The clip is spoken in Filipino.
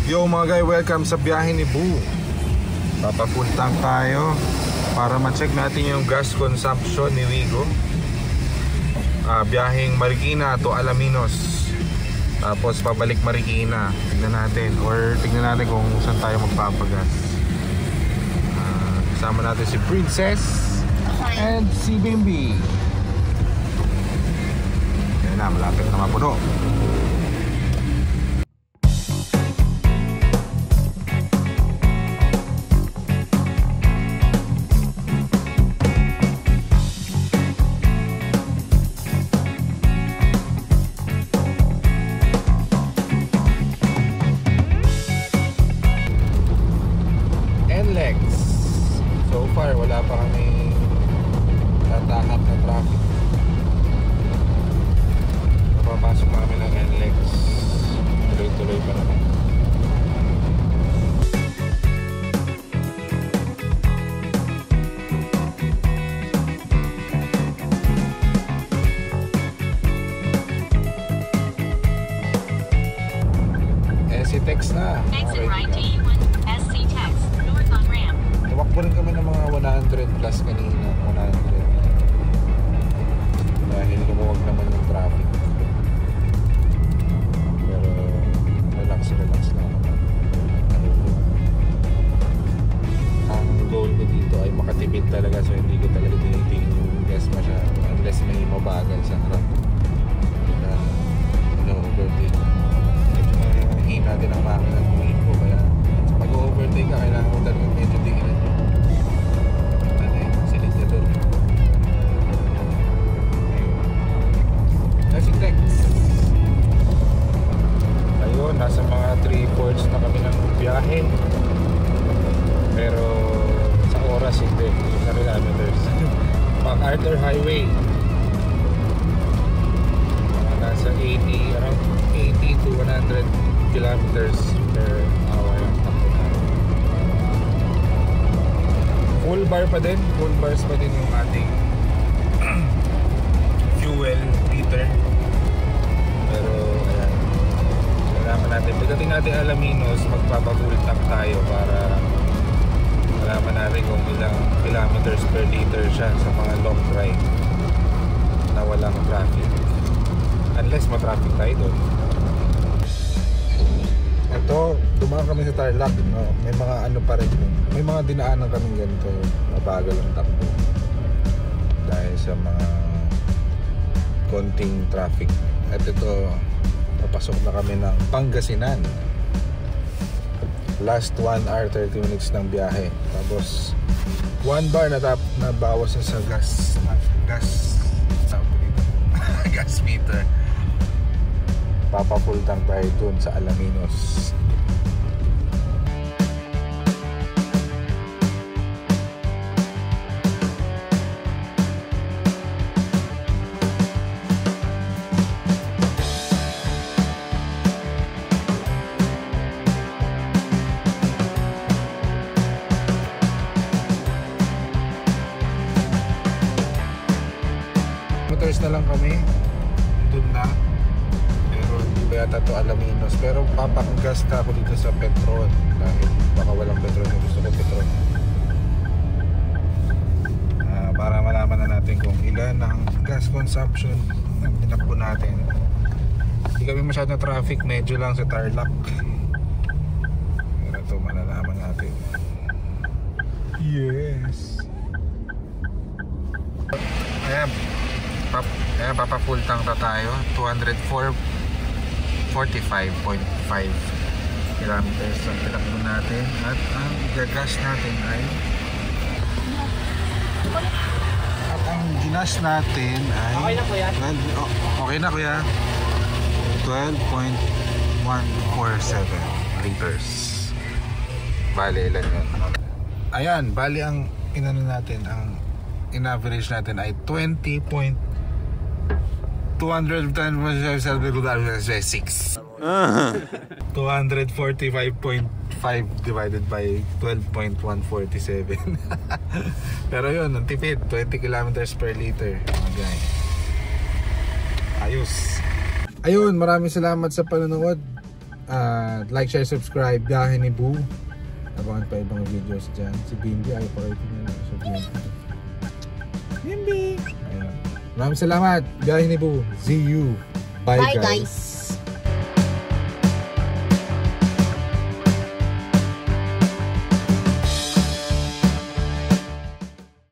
Yo mga guys, welcome sa biyahe ni Boo. Papafull tank tayo para ma-check natin yung gas consumption ni Wigo. Biyaheng Marikina to Alaminos, tapos pabalik Marikina. Tignan natin, or tignan natin kung saan tayo magpapagas. Kasama natin si Princess and si Bimbi. Kaya na, malapit na mapuno. So far wala pa kami tatahak na traffic. Napapasok pa kami ng NLEX. Tuloy-tuloy pa naman. SC-TEX na. Exit right to E1 SC-TEX north on ramp. Tumakbo rin kami ng mga 100 plus kanina, 100. Dahil lumuwag naman yung traffic. Pero relax lang naman. Ang goal ko dito ay makatipid talaga, so hindi ko talaga tinitingin yung gas masyado unless may mabagal sa harap na overtake. Medyo mahina din ang makina ng Wigo, kaya sa pag-overtake ka kailangan mo talaga medyo tingin. Ayun, nasa mga 3/4 na kami ng biyahe. Pero sa oras hindi, sa kilometers. MacArthur Highway, nasa 80, around 80 to 100 kilometers per hour ang takbo natin. Full bar pa din, full bars pa din yung ating fuel meter. Pero ayan, malaman natin pagdating natin Alaminos, magpapafull tank tayo para malaman natin kung ilang kilometers per liter siya sa mga long drive na walang traffic, unless ma-traffic tayo doon. Ito, dumaan kami sa Tarlac, no? May mga ano pa rin, may mga dinaanan kami ganito, mabagal ang takbo dahil sa mga konting traffic. At ito, papasok na kami ng Pangasinan. Last 1 hour 30 minutes ng biyahe. Tapos 1 bar na bawas sa gas gas meter. Papafull tank tayo dun sa Alaminos. Na lang kami doon na, pero hindi ba yata to Alaminos. Pero papagas ka ako dito sa Petron dahil baka walang Petron na gusto ko Petron. Para malaman na natin kung ilan ang gas consumption na tinakbo natin. Hindi kami masyado na traffic, medyo lang sa Tarlac. Pero ito malalaman natin. Yes. Ayan, papa-full tank na tayo. 245.5 kilometers ang tinakbo natin. At ang gagas natin ay ginas natin ay okay na kuya? Okay na kuya. 12.147 liters. Bale, ilan yun? Ayan, bali ang inano natin, ang in-average natin ay 20.210.6. $245.5 divided by 12.147. Pero yun, ang tipid, 20 kilometers per liter. Okay. Ayos. Ayun, maraming salamat sa panonood. like, share, subscribe. Biyahe ni Boo. Abangan pa ibang videos dyan. Si Bimbi, ayaw pa rin nila. So, Bimbi! Ayan. Maraming salamat. Biyahe ni Boo. See you. Bye, Bye guys. guys.